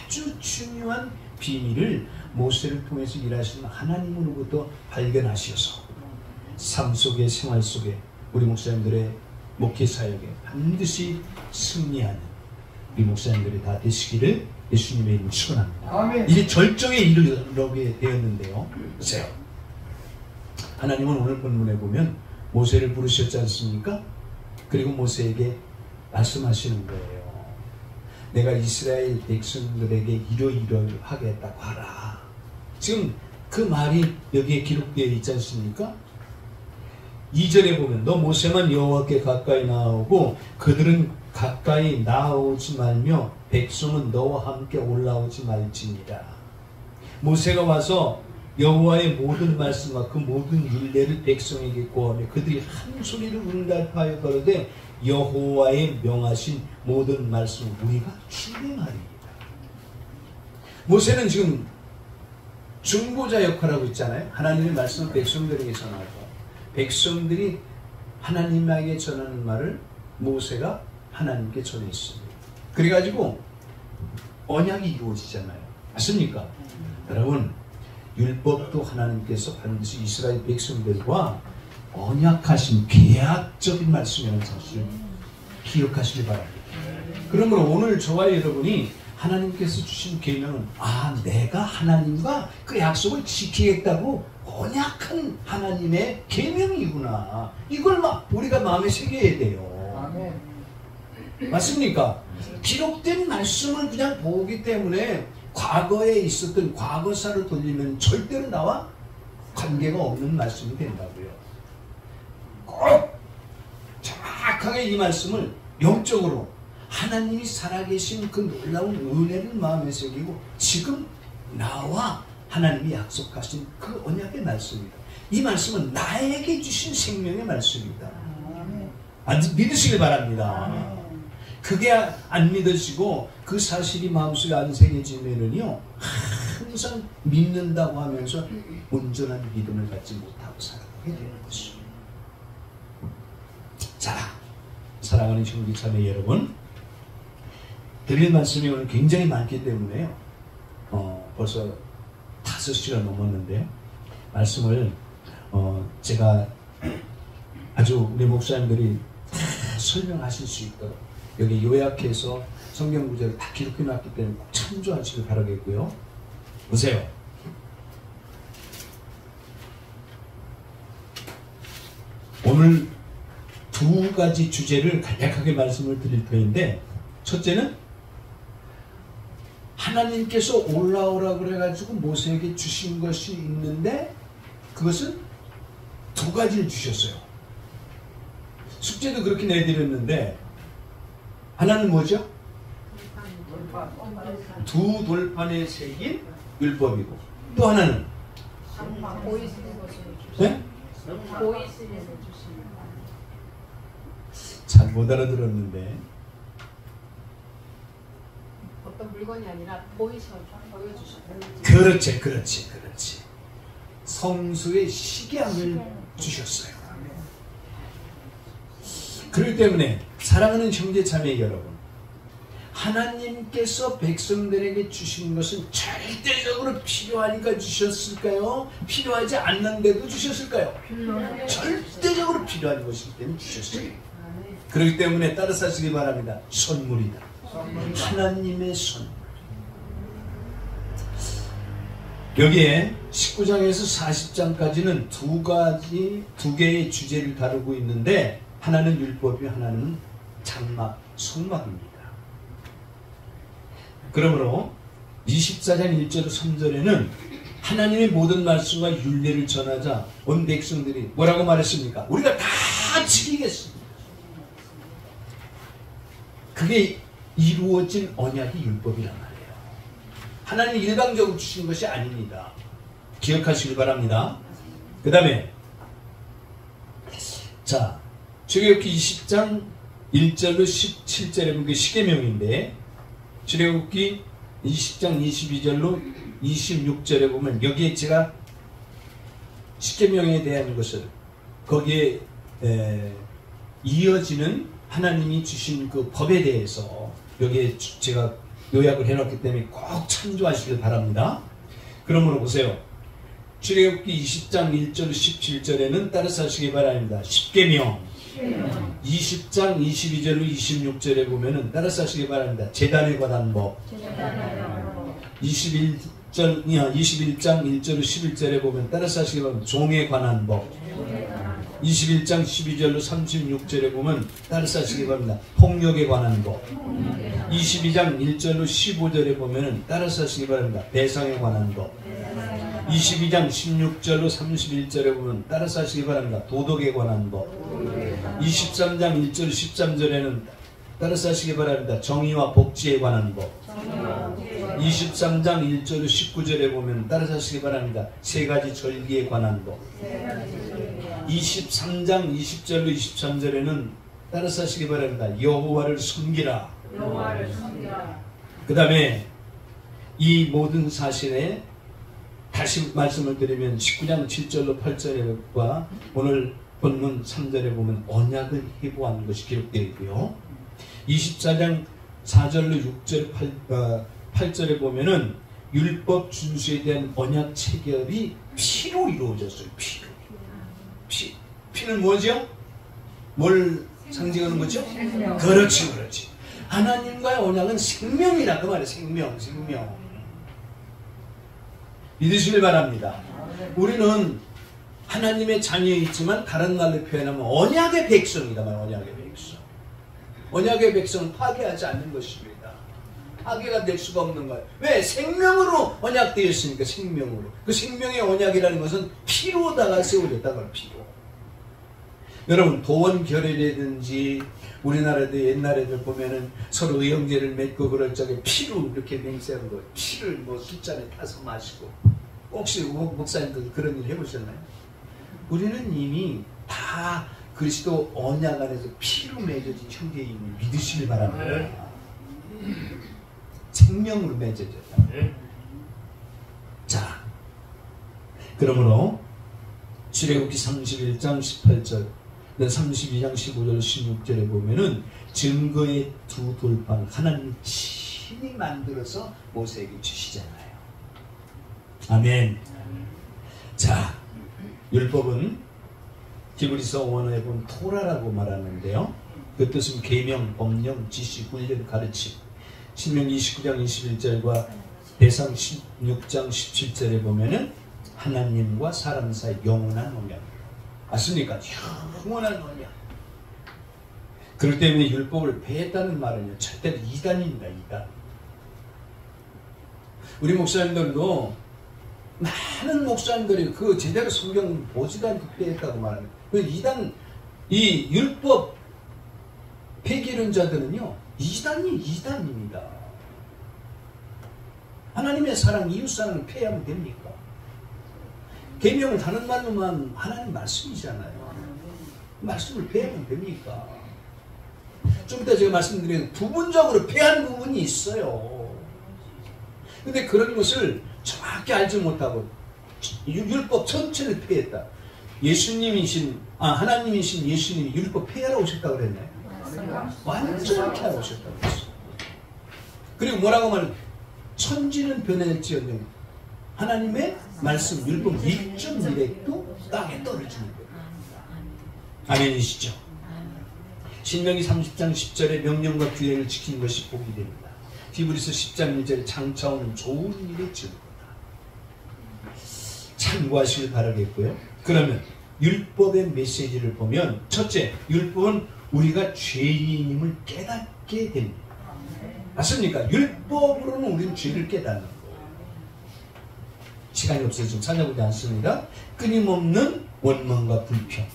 아주 중요한 비밀을 모세를 통해서 일하시는 하나님으로부터 발견하셔서 삶 속에, 생활 속에 우리 목사님들의 목회 사역에 반드시 승리하는 우리 목사님들이 다 되시기를 예수님의 이름으로 축원합니다. 이제 절정에 이르게 되었는데요. 보세요. 하나님은 오늘 본문에 보면 모세를 부르셨지 않습니까? 그리고 모세에게 말씀하시는 거예요. 내가 이스라엘 백성들에게 이러이러하겠다고 하라. 지금 그 말이 여기에 기록되어 있지 않습니까? 2절에 보면 너 모세만 여호와께 가까이 나오고 그들은 가까이 나오지 말며 백성은 너와 함께 올라오지 말지니라. 모세가 와서 여호와의 모든 말씀과 그 모든 율례를 백성에게 고하며 그들이 한 소리를 응답하여 가로되 여호와의 명하신 모든 말씀을 우리가 준행하리이다. 모세는 지금 중보자 역할을 하고 있잖아요. 하나님의 말씀을 백성들에게 전하고 백성들이 하나님에게 전하는 말을 모세가 하나님께 전했습니다. 그래가지고 언약이 이루어지잖아요. 맞습니까? 여러분, 율법도 하나님께서 반드시 이스라엘 백성들과 언약하신 계약적인 말씀이라는 사실을 기억하시기 바랍니다. 그러므로 오늘 저와 여러분이 하나님께서 주신 계명은 내가 하나님과 그 약속을 지키겠다고 언약한 하나님의 계명이구나. 이걸 우리가 마음에 새겨야 돼요. 맞습니까? 기록된 말씀을 그냥 보기 때문에 과거에 있었던 과거사를 돌리면 절대로 나와 관계가 없는 말씀이 된다고요. 꼭 정확하게 이 말씀을 영적으로 하나님이 살아계신 그 놀라운 은혜를 마음에 새기고 지금 나와 하나님이 약속하신 그 언약의 말씀입니다. 이 말씀은 나에게 주신 생명의 말씀입니다. 믿으시길 바랍니다. 그게 안 믿으시고 그 사실이 마음속에 안 새겨지면은요 항상 믿는다고 하면서 온전한 믿음을 갖지 못하고 살아가게 되는 것이죠. 자, 사랑하는 형제자매 여러분, 드릴 말씀이 오늘 굉장히 많기 때문에요. 벌써 5시간 넘었는데요. 말씀을 제가 아주 우리 목사님들이 다 설명하실 수 있도록 여기 요약해서 성경 구절을 다 기록해 놨기 때문에 꼭 참조하시길 바라겠고요. 보세요. 오늘 2가지 주제를 간략하게 말씀을 드릴 터인데, 첫째는 하나님께서 올라오라 그래가지고 모세에게 주신 것이 있는데 그것은 2가지를 주셨어요. 숙제도 그렇게 내드렸는데 하나는 뭐죠? 2 돌판에 새긴 율법이고, 또 하나는 네? 잘 못 알아들었는데 어떤 물건이 아니라 보여주셔서. 그렇지. 성수의 식양을 주셨어요. 그렇기 때문에 사랑하는 형제 자매 여러분, 하나님께서 백성들에게 주신 것은 절대적으로 필요하니까 주셨을까요? 필요하지 않는데도 주셨을까요? 절대적으로 필요한 것이기 때문에 주셨어요. 그렇기 때문에 따라서 하시기 바랍니다. 선물이다. 하나님의 선물. 여기에 19장에서 40장까지는 2개의 주제를 다루고 있는데, 하나는 율법이, 하나는 장막, 성막입니다. 그러므로 24장 1절 3절에는 하나님의 모든 말씀과 율례를 전하자 온 백성들이 뭐라고 말했습니까? 우리가 다 지키겠습니다. 그게 이루어진 언약이 율법이란 말이에요. 하나님이 일방적으로 주신 것이 아닙니다. 기억하시길 바랍니다. 그 다음에 자, 출애굽기 20장 1절로 17절에 보면 십계명인데, 출애굽기 20장 22절로 26절에 보면 여기에 제가 십계명에 대한 것을 거기에 이어지는 하나님이 주신 그 법에 대해서 여기에 제가 요약을 해놨기 때문에 꼭 참조하시길 바랍니다. 그러므로 보세요. 출애굽기 20장 1절 17절에는 따라서 하시기 바랍니다. 10계명 20장 22절로 26절에 보면은 따라서 하시기 바랍니다. 제단에 관한 법 21장 1절 11절에 보면 따라서 하시기 바랍니다. 종에 관한 법 21장 12절로 36절에 보면 따라서 하시기 바랍니다. 폭력에 관한 법 22장 1절로 15절에 보면 따라서 하시기 바랍니다. 배상에 관한 법 22장 16절로 31절에 보면 따라서 하시기 바랍니다. 도덕에 관한 법 23장 1절 13절에는 따라서 하시기 바랍니다. 정의와 복지에 관한 법 23장 1절 19절에 보면 따라서 하시기 바랍니다. 세 가지 절기에 관한 법 23장 20절로 23절에는 따라서 하시기 바랍니다. 여호와를 숨기라. 그 다음에 이 모든 사실에 다시 말씀을 드리면 19장 7절로 8절과 오늘 본문 3절에 보면 언약을 회복하는 것이 기록되어 있고요. 24장 4절로 6절 8절에 보면은 율법 준수에 대한 언약 체결이 피로 이루어졌어요. 피는 뭐죠? 뭘 상징하는 거죠? 그렇지. 하나님과의 언약은 생명이라 그 말이에요. 생명. 믿으시길 바랍니다. 우리는 하나님의 자녀이지만 다른 말로 표현하면 언약의 백성이다. 언약의 백성. 언약의 백성은 파괴하지 않는 것입니다. 파괴가 될 수가 없는 거예요. 왜? 생명으로 언약되어 있으니까. 생명으로. 그 생명의 언약이라는 것은 피로다가 세워졌다는 피로. 여러분 도원결의라든지 우리나라도 옛날에들 보면은 서로 의형제를 맺고 그럴 적에 피로 이렇게 맹세하는 거예요. 피를 뭐 숫잔에 타서 마시고. 혹시 목사님들 그런 일 해보셨나요? 우리는 이미 다 그리스도 언약 안에서 피로 맺어진 형제임을 믿으시길 바랍니다. 생명으로 맺어졌다. 자, 그러므로 출애굽기 31장 18절 32장 15절 16절에 보면은 증거의 두 돌판 하나님 친히 만들어서 모세에게 주시잖아요. 아멘. 자, 율법은 히브리서 원어에 보면 토라라고 말하는데요. 그 뜻은 계명, 법령, 지시, 훈련, 가르침. 신명기 29장 21절과 대상 16장 17절에 보면은 하나님과 사람 사이 영원한 언약. 맞습니까? 영원한 언약. 그렇기 때문에 율법을 폐했다는 말은요, 절대로 이단입니다. 이단. 우리 목사님들도 많은 목사님들이 그 제대로 성경 보지도 않고 폐했다고 말합니다. 그 이단, 이 율법 폐기론자들은요, 이단입니다. 하나님의 사랑, 이웃 사랑을 폐하면 됩니까? 계명을 다른 말로만 하나님 말씀이잖아요. 말씀을 폐하면 됩니까? 좀 이따 제가 말씀드린 부분적으로 폐한 부분이 있어요. 근데 그런 것을 정확히 알지 못하고 율법 전체를 폐했다. 하나님이신 예수님이 율법 폐하러 오셨다고 그랬나요? 완전히 폐하러 오셨다고 그랬어요. 그리고 뭐라고 말해요? 천지는 변할지언정 하나님의 말씀 율법 1.1획도 땅에 떨어지는 거예요. 아멘이시죠? 신명기 30장 10절의 명령과 규례를 지키는 것이 복이 됩니다. 히브리서 10장 1절에 장차오는 좋은 일에 즐거다. 참고하시길 바라겠고요. 그러면 율법의 메시지를 보면 첫째, 율법은 우리가 죄인임을 깨닫게 됩니다. 맞습니까? 율법으로는 우리는 죄를 깨닫는 거예요. 시간이 없어서 좀 찾아보지 않습니다. 끊임없는 원망과 불평.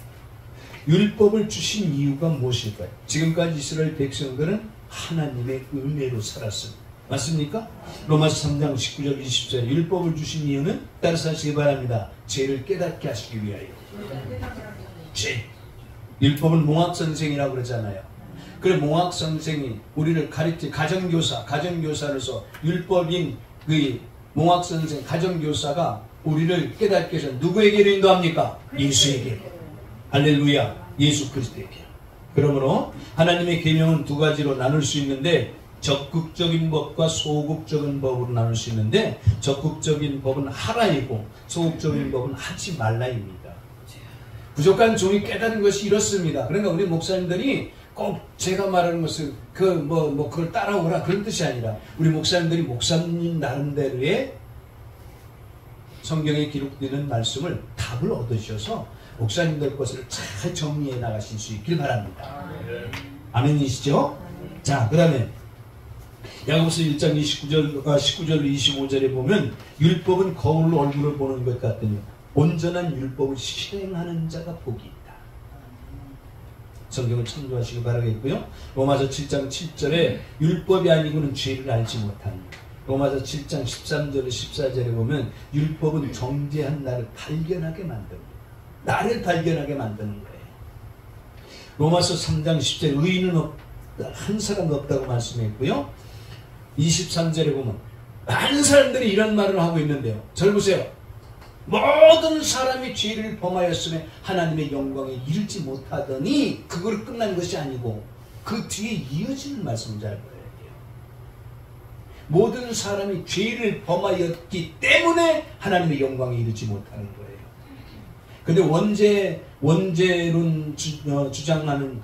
율법을 주신 이유가 무엇일까요? 지금까지 이스라엘 백성들은 하나님의 은혜로 살았습니다. 맞습니까? 로마서 3장 19절 20절 율법을 주신 이유는 따라서 하시기 바랍니다. 죄를 깨닫게 하시기 위하여. 죄. 율법은 몽학선생이라고 그러잖아요. 그래 몽학선생이 우리를 가르치 가정교사로서 율법인 그 몽학선생 가정교사가 우리를 깨닫게 해서 누구에게로 인도합니까? 예수에게. 할렐루야. 예수 그리스도에게. 그러므로 하나님의 계명은 두 가지로 나눌 수 있는데 적극적인 법과 소극적인 법으로 나눌 수 있는데 적극적인 법은 하라이고 소극적인 법은 하지 말라입니다. 부족한 종이 깨달은 것이 이렇습니다. 그러니까 우리 목사님들이 꼭 제가 말하는 것은 그걸 따라오라 그런 뜻이 아니라 우리 목사님들이 목사님 나름대로의 성경에 기록되는 말씀을 답을 얻으셔서 목사님들 것을 잘 정리해 나가실 수 있길 바랍니다. 아멘이시죠? 자, 그 다음에 야고보서 1장 19절 25절에 보면 율법은 거울로 얼굴을 보는 것 같으니 온전한 율법을 실행하는 자가 복이 있다. 성경을 참조하시기 바라겠고요. 로마서 7장 7절에 율법이 아니고는 죄를 알지 못합니다. 로마서 7장 13절 14절에 보면 율법은 정죄한 나를 발견하게 만듭니다. 나를 발견하게 만드는 거예요. 로마서 3장 10절 의인은 한 사람도 없다고 말씀했고요. 23절에 보면 많은 사람들이 이런 말을 하고 있는데요. 절 보세요. 모든 사람이 죄를 범하였으면 하나님의 영광에 이르지 못하더니 그걸 끝난 것이 아니고 그 뒤에 이어지는 말씀을 잘 봐야 돼요. 모든 사람이 죄를 범하였기 때문에 하나님의 영광에 이르지 못하는 거예요. 근데 원죄론 주장하는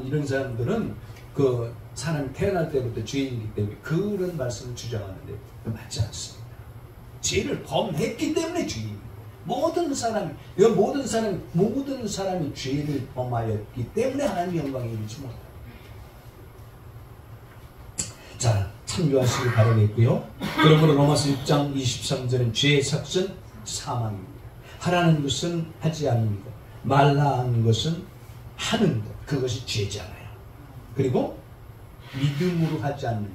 이런 사람들은 그 사람이 태어날 때부터 죄인이기 때문에 그런 말씀을 주장하는데 맞지 않습니다. 죄를 범했기 때문에 죄인입니다. 모든 사람이 죄를 범하였기 때문에 하나님의 영광에 이르지 못합니다. 자, 참조하시기 바라겠고요. 그러므로 로마서 6장 23절은 죄의 삭은 사망입니다. 하라는 것은 하지 않는 것, 말라 하는 것은 하는 것, 그것이 죄잖아요. 그리고 믿음으로 하지 않는 것,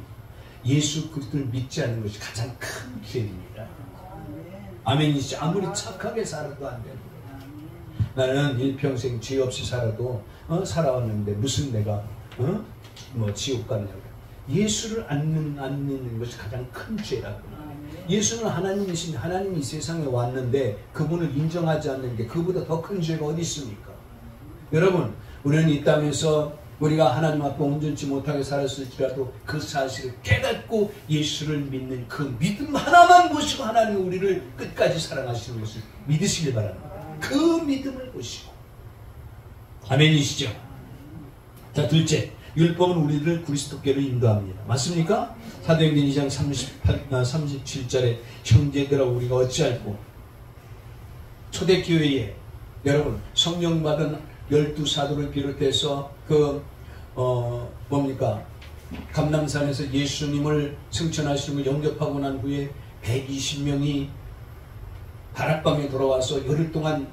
예수 그리스도를 믿지 않는 것이 가장 큰 죄입니다. 아멘이시죠? 아무리 착하게 살아도 안 됩니다. 나는 일평생 죄 없이 살아도 살아왔는데 무슨 내가 지옥 가느냐고. 예수를 안 믿는 것이 가장 큰 죄라고. 예수는 하나님이신 하나님이 이 세상에 왔는데 그분을 인정하지 않는 게 그보다 더 큰 죄가 어디 있습니까? 여러분, 우리는 이 땅에서 우리가 하나님 앞에 온전치 못하게 살았을지라도 그 사실을 깨닫고 예수를 믿는 그 믿음 하나만 보시고 하나님이 우리를 끝까지 사랑하시는 것을 믿으시길 바랍니다. 그 믿음을 보시고. 아멘이시죠? 자, 둘째, 율법은 우리를 그리스도께로 인도합니다. 맞습니까? 사도행전 2장 37절에 형제들아 우리가 어찌할꼬. 초대교회에 여러분 성령 받은 12사도를 비롯해서 감람산에서 예수님을 승천하시는 걸 영접하고 난 후에 120명이 다락방에 돌아와서 열흘 동안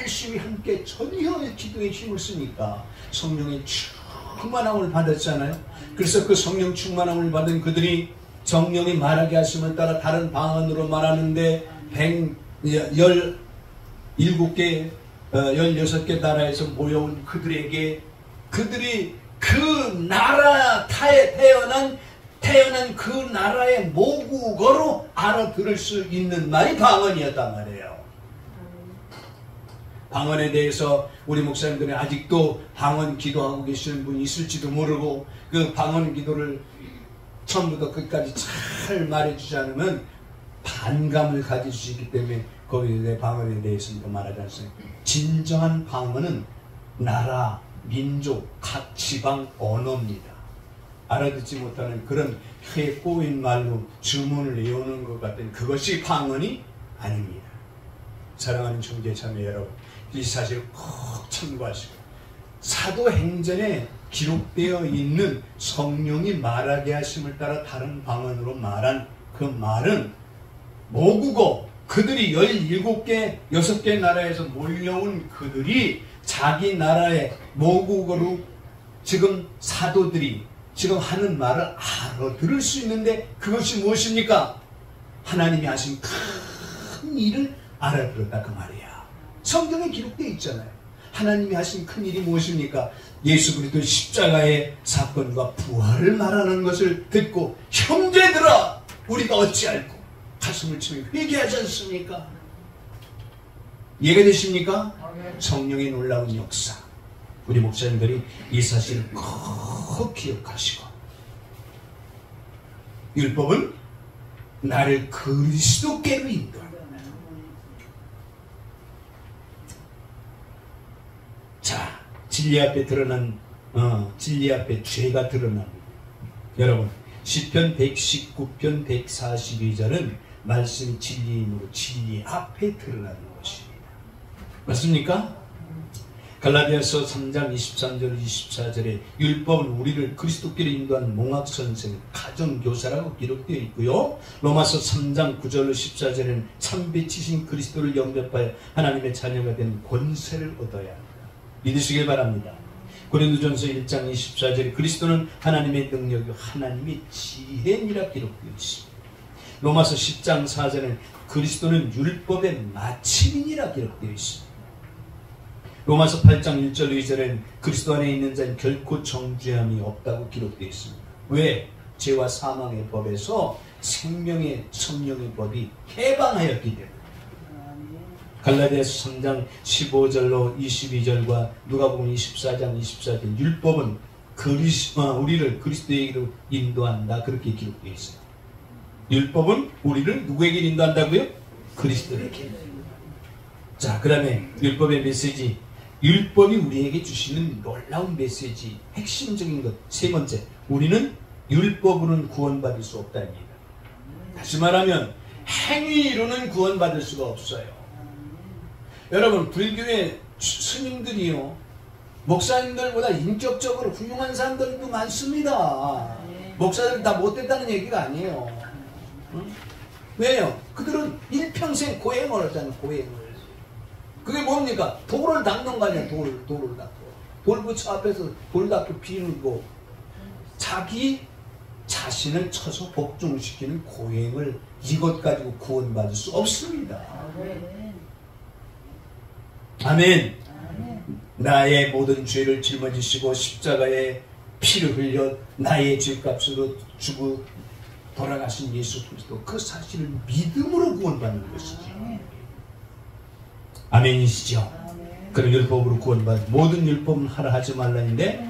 열심히 함께 전혀 기도에 힘을 쓰니까 성령의 충만함을 받았잖아요. 그래서 그 성령 충만함을 받은 그들이 성령이 말하게 하심을 따라 다른 방언으로 말하는데 16개 나라에서 모여온 그들에게 그들이 그 나라 태어난 그 나라의 모국어로 알아들을 수 있는 말이 방언이었단 말이에요. 방언에 대해서 우리 목사님들은 아직도 방언 기도하고 계시는 분이 있을지도 모르고 그 방언 기도를 처음부터 끝까지 잘 말해주지 않으면 반감을 가질 수 있기 때문에 거기에 방언에 대해서는 말하지 않습니다. 진정한 방언은 나라, 민족, 각 지방 언어입니다. 알아듣지 못하는 그런 혀에 꼬인 말로 주문을 외우는 것 같은 그것이 방언이 아닙니다. 사랑하는 형제 자매 여러분, 이 사실을 꼭 참고하시고 사도행전에 기록되어 있는 성령이 말하게 하심을 따라 다른 방언으로 말한 그 말은 모국어, 그들이 17개, 6개 나라에서 몰려온 그들이 자기 나라의 모국어로 지금 사도들이 지금 하는 말을 알아들을 수 있는데 그것이 무엇입니까? 하나님이 하신 큰 일을 알아들었다 그 말이야. 성경에 기록되어 있잖아요. 하나님이 하신 큰 일이 무엇입니까? 예수 그리스도의 십자가의 사건과 부활을 말하는 것을 듣고 형제들아 우리가 어찌할꼬 가슴을 치며 회개하지 않습니까? 이해가 되십니까? 성령의 놀라운 역사. 우리 목사님들이 이 사실을 꼭 기억하시고, 율법은 나를 그리스도께로 인도한다. 자, 진리 앞에 드러난 진리 앞에 죄가 드러납니다. 여러분, 시편 119편 142절은 말씀이 진리이므로 진리 앞에 드러나는 것입니다. 맞습니까? 갈라디아서 3장 23절 24절에 율법은 우리를 그리스도께로 인도한 몽학선생, 가정교사라고 기록되어 있고요. 로마서 3장 9절 14절에는 참배치신 그리스도를 영접하여 하나님의 자녀가 된 권세를 얻어야 합니다. 믿으시길 바랍니다. 고린도전서 1장 24절에 그리스도는 하나님의 능력이요 하나님의 지혜니라 기록되어 있습니다. 로마서 10장 4절에는 그리스도는 율법의 마침이니라 기록되어 있습니다. 로마서 8장 1절 2절엔 그리스도 안에 있는 자는 결코 정죄함이 없다고 기록되어 있습니다. 왜? 죄와 사망의 법에서 생명의 성령의 법이 해방하였기 때문에. 갈라디아서 3장 15절로 22절과 누가복음 24장 24절 율법은 우리를 그리스도에게로 인도한다, 그렇게 기록되어 있어요. 율법은 우리를 누구에게 인도한다고요? 그리스도에게. 자, 그 다음에 율법의 메시지, 율법이 우리에게 주시는 놀라운 메시지, 핵심적인 것 세 번째, 우리는 율법으로는 구원받을 수 없다입니다. 다시 말하면 행위로는 구원받을 수가 없어요. 여러분, 불교의 스님들이요, 목사님들보다 인격적으로 훌륭한 사람들도 많습니다. 목사들 다 못됐다는 얘기가 아니에요. 응? 왜요? 그들은 일평생 고행을 하잖아요. 고행을. 그게 뭡니까? 돌을 닦는 거 아니야. 돌을 닦고, 돌부처 앞에서 돌 닦고 비누고, 자기 자신을 쳐서 복종시키는 고행을, 이것 가지고 구원받을 수 없습니다. 아멘. 나의 모든 죄를 짊어지시고 십자가에 피를 흘려 나의 죄값으로 주고 돌아가신 예수 그리스도, 그 사실을 믿음으로 구원받는 것이지. 아멘이시죠? 그런 율법으로 구원받는, 모든 율법은 하라 하지 말라는데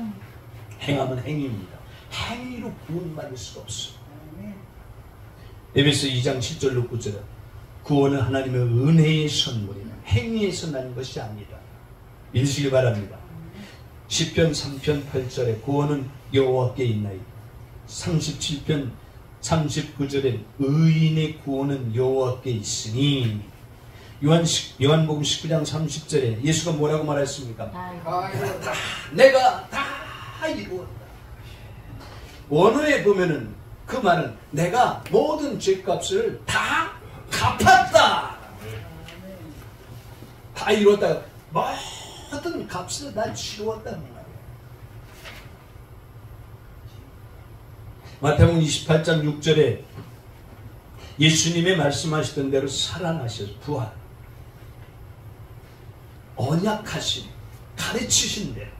행하면 행위입니다. 행위로 구원받을 수가 없어. 에베소 2장 7절로 9절은 구원은 하나님의 은혜의 선물이며 행위에서 나는 것이 아니다. 믿으시기 바랍니다. 시편 3편 8절에 구원은 여호와께 있나이다. 37편 39절에 의인의 구원은 여호와께 있으니, 요한복음 19장 30절에 예수가 뭐라고 말했습니까? 내가 다 이루었다. 원어에 보면은 그 말은 내가 모든 죄값을 다 갚았다. 다 이뤘다. 모든 값을 다 치루었다는 말이에요. 마태복음 28장 6절에 예수님의 말씀하시던 대로 살아나셔서 부활, 언약하신, 가르치신 대로,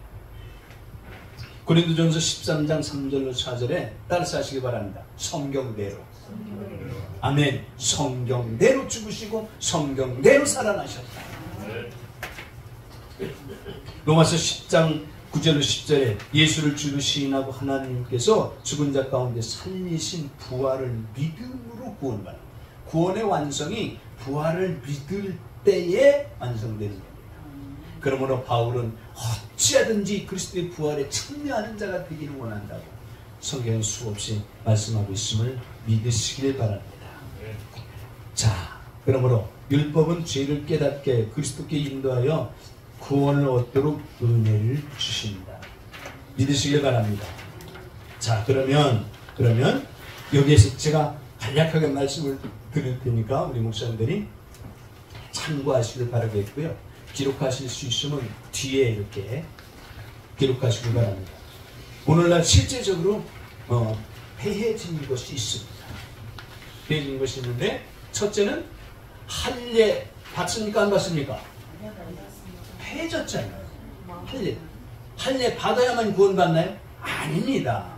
고린도전서 13장 3절로 4절에 따라서 하시기 바랍니다. 성경대로. 아멘. 성경대로 죽으시고 성경대로 살아나셨다. 로마서 10장 9절로 10절에 예수를 주로 시인하고 하나님께서 죽은 자 가운데 살리신 부활을 믿음으로 구원받는, 구원의 완성이 부활을 믿을 때에 완성되는 겁니다. 그러므로 바울은 어찌하든지 그리스도의 부활에 참여하는 자가 되기를 원한다고 성경에 수없이 말씀하고 있음을 믿으시길 바랍니다. 자, 그러므로 율법은 죄를 깨닫게 그리스도께 인도하여 구원을 얻도록 은혜를 주십니다. 믿으시길 바랍니다. 자, 그러면 여기에서 제가 간략하게 말씀을 드릴 테니까 우리 목사님들이 참고하시길 바라겠고요. 기록하실 수 있으면 뒤에 이렇게 기록하시길 바랍니다. 오늘날 실제적으로 해해진 것이 있습니다. 해해진 것이 있는데, 첫째는 할례 받습니까? 안 받습니까? 해졌잖아요. 할례 받아야만 구원받나요? 아닙니다.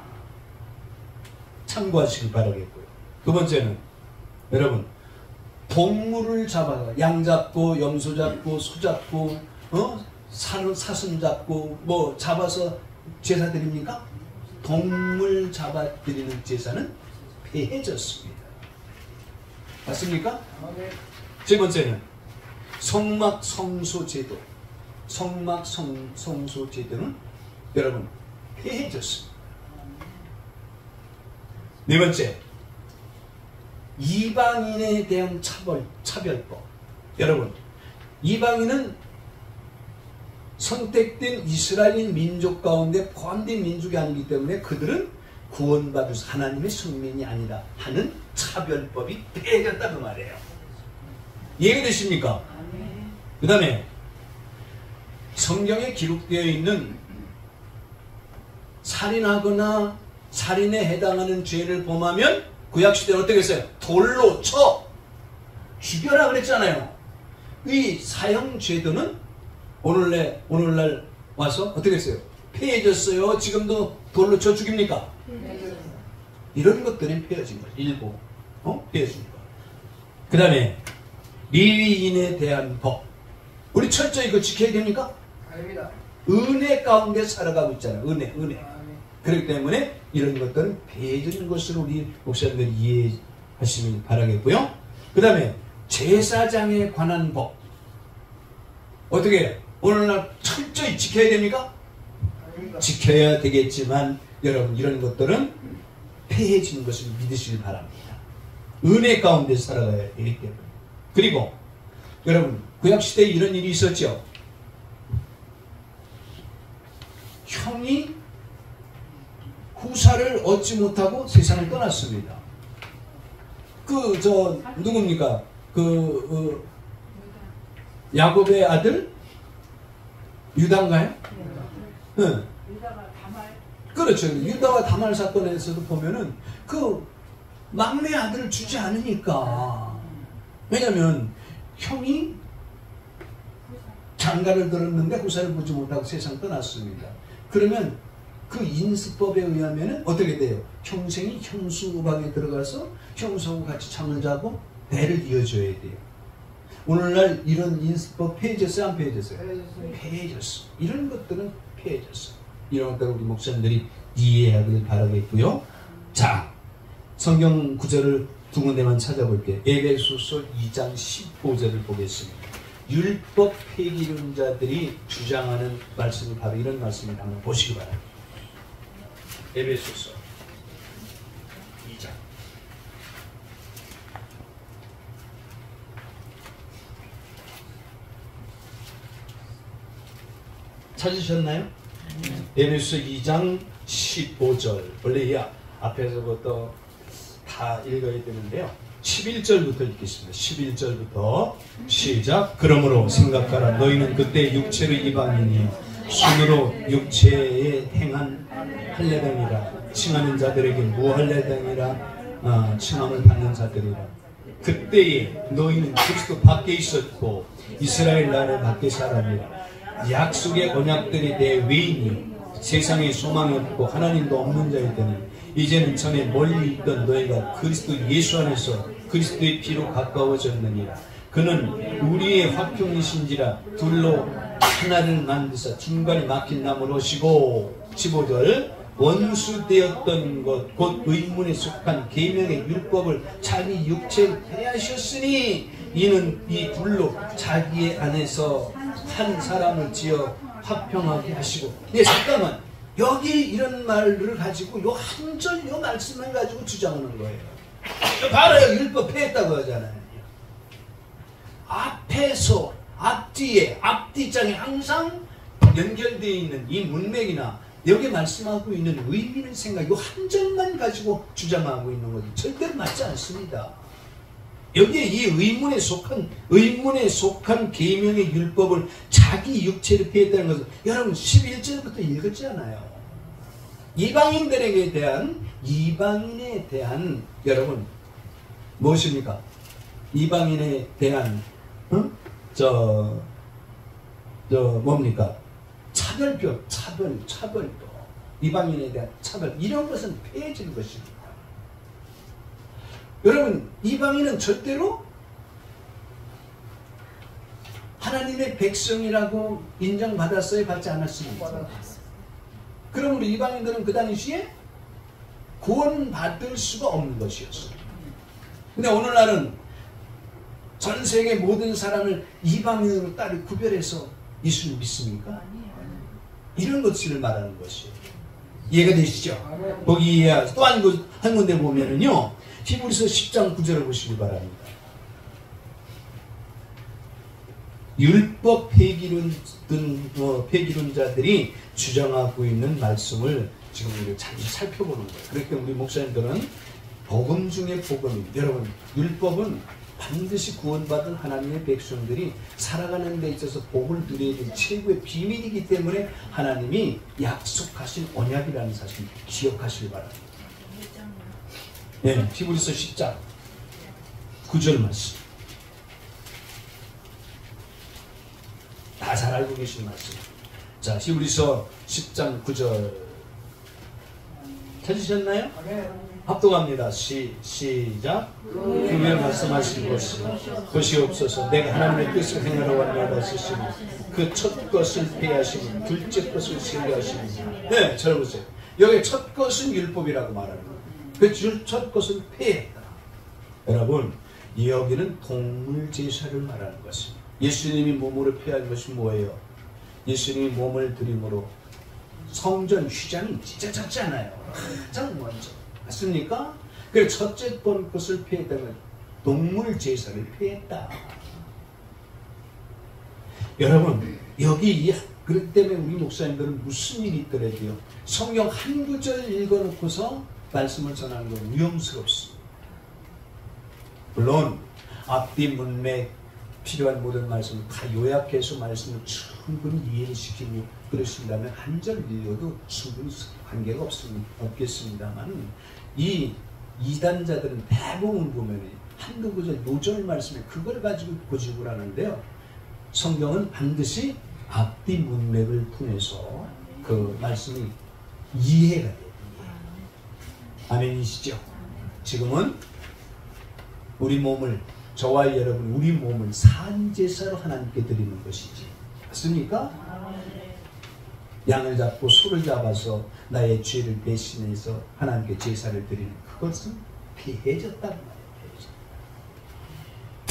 참고하시길 바라겠고요. 두 번째는 여러분, 동물을 잡아서 양 잡고 염소 잡고 소 잡고 사슴 잡고 뭐 잡아서 제사 드립니까? 동물 잡아 드리는 제사는 폐해졌습니다. 맞습니까? 세 번째는 성막 성소 제도. 성막 성소 제도는 여러분 폐해졌습니다. 네 번째, 이방인에 대한 차별법. 여러분, 이방인은 선택된 이스라엘 민족 가운데 포함된 민족이 아니기 때문에 그들은 구원받을 하나님의 성민이 아니라 하는 차별법이 폐해졌다는 말이에요. 이해되십니까? 그 다음에 성경에 기록되어 있는 살인하거나 살인에 해당하는 죄를 범하면 구약시대는 어떻게 했어요? 돌로 쳐 죽여라 그랬잖아요. 이 사형제도는 오늘날 와서 어떻게 했어요? 폐해졌어요. 지금도 돌로 쳐 죽입니까? 이런 것들은 폐해진 거예요. 일부 폐해진 거예요. 그 다음에 리위인에 대한 법. 우리 철저히 이거 지켜야 됩니까? 아닙니다. 은혜 가운데 살아가고 있잖아요. 은혜. 그렇기 때문에 이런 것들은 폐해진 것으로 우리 목사님들이 이해하시길 바라겠고요. 그 다음에 제사장에 관한 법. 어떻게 해요? 오늘날 철저히 지켜야 됩니까? 아닙니다. 지켜야 되겠지만 여러분 이런 것들은 폐해지는 것을 믿으시길 바랍니다. 은혜 가운데 살아가야 되기 때문에. 그리고 여러분 구약시대에 이런 일이 있었죠. 형이 후사를 얻지 못하고 세상을 떠났습니다. 누굽니까? 야곱의 아들? 유다인가요? 응. 그렇죠. 유다와 다말 사건에서도 보면은 그 막내 아들을 주지 않으니까. 왜냐면 형이 장가를 들었는데 후사를 보지 못하고 세상 떠났습니다. 그러면 그 인수법에 의하면은 어떻게 돼요? 형생이 형수방에 들어가서 형수하고 같이 잠을 자고 대를 이어줘야 돼요. 오늘날 이런 인수법 폐해졌어요? 안 폐해졌어요? 폐해졌어. 이런 것들은 폐해졌어. 이런 것들을 우리 목사님들이 이해하길 바라겠고요. 자, 성경 구절을 두 군데만 찾아볼게요. 에베소서 2장 15절을 보겠습니다. 율법 폐기론자들이 주장하는 말씀이 바로 이런 말씀입니다. 한번 보시기 바랍니다. 에베소서 2장 찾으셨나요? 에베소서 2장 15절. 원래 이 앞에서부터 다 읽어야 되는데요. 11절부터 읽겠습니다. 11절부터 시작. 그러므로 생각하라. 너희는 그때 육체로 이방인이 손으로 육체에 행한 할례당이라 칭하는 자들에게 무할례당이라 칭함을 받는 자들이라. 그때에 너희는 그리스도 밖에 있었고 이스라엘 나라 밖에 사람이라. 약속의 언약들에 대해 외인이 세상에 소망이 없고 하나님도 없는 자이더니 이제는 전에 멀리 있던 너희가 그리스도 예수 안에서 그리스도의 피로 가까워졌느니라. 그는 우리의 화평이신지라 둘로 하나를 만드사 중간에 막힌 나무로 오시고 15절 원수 되었던 것 곧 의문에 속한 계명의 율법을 자기 육체로 폐하셨으니 이는 이 둘로 자기의 안에서 한 사람을 지어 화평하게 하시고. 네, 잠깐만. 여기 이런 말을 가지고 요 한 절 요 말씀을 가지고 주장하는 거예요. 바로 율법 폐했다고 하잖아요. 앞에서 앞뒤에 앞뒤장에 항상 연결되어 있는 이 문맥이나 여기 말씀하고 있는 의미는 생각 요 한 절만 가지고 주장하고 있는 거지 절대로 맞지 않습니다. 여기에 이 의문에 속한 계명의 율법을 자기 육체로 폐했다는 것은 여러분 11절부터 읽었잖아요. 이방인에 대한 여러분 무엇입니까? 이방인에 대한 뭡니까? 차별법. 이방인에 대한 차별. 이런 것은 폐해진 것입니다. 여러분 이방인은 절대로 하나님 하나님의 백성이라고 인정받았어요? 받지 않았습니까? 그럼 우리 이방인들은 그 당시에 구원받을 수가 없는 것이었어요. 근데 오늘날은 전 세계 모든 사람을 이방인으로 따로 구별해서 예수를 믿습니까? 이런 것을 말하는 것이에요. 이해가 되시죠? 거기 또 한 군데 보면은요, 히브리서 10장 9절을 보시기 바랍니다. 율법 폐기론자들이 주장하고 있는 말씀을 지금 우리가 잘 살펴보는 거예요. 그러니까 우리 목사님들은 복음 중에 복음이, 여러분, 율법은 반드시 구원받은 하나님의 백성들이 살아가는 데 있어서 복을 누려야 될 최고의 비밀이기 때문에 하나님이 약속하신 언약이라는 사실 기억하시기 바랍니다. 네, 히브리서 10장 9절 말씀. 다 잘 알고 계신 말씀. 자, 히브리서 10장 9절 찾으셨나요? 합독합니다. 시작. 그의 말씀하신 것이 없어서 내가 하나님의 뜻을 행하러 왔나이다 하시니 그 첫 것을 폐하시니 둘째 것을 신뢰하시니. 네, 잘 보세요. 여기 첫 것은 율법이라고 말하는 거예요. 그 첫 것을 폐했다. 여러분, 여기는 동물 제사를 말하는 것입니다. 예수님이 몸으로 폐한 것이 뭐예요? 예수님이 몸을 드림으로 성전 휘장이 진짜 작잖아요. 가장 먼저. 맞습니까? 그래서 첫째 번 것을 폐했다면 동물 제사를 폐했다. 여러분, 여기 그렇기 때문에 우리 목사님들은 무슨 일이 있더라도요, 성경 한 구절 읽어놓고서 말씀을 전하는 건 위험스럽습니다. 물론 앞뒤 문맥 필요한 모든 말씀을 다 요약해서 말씀을 충분히 이해시키고 그러신다면 한 절 읽어도 충분히 관계가 없겠습니다만, 이 이단자들은 대부분 보면 한두 구절 요절 말씀에 그걸 가지고 고집을 하는데요, 성경은 반드시 앞뒤 문맥을 통해서 그 말씀이 이해가 돼요. 아멘이시죠? 지금은 우리 몸을, 저와 여러분, 우리 몸을 산제사로 하나님께 드리는 것이지, 맞습니까? 양을 잡고 소를 잡아서 나의 죄를 대신해서 하나님께 제사를 드리는 그것은 폐해졌단 말이에요.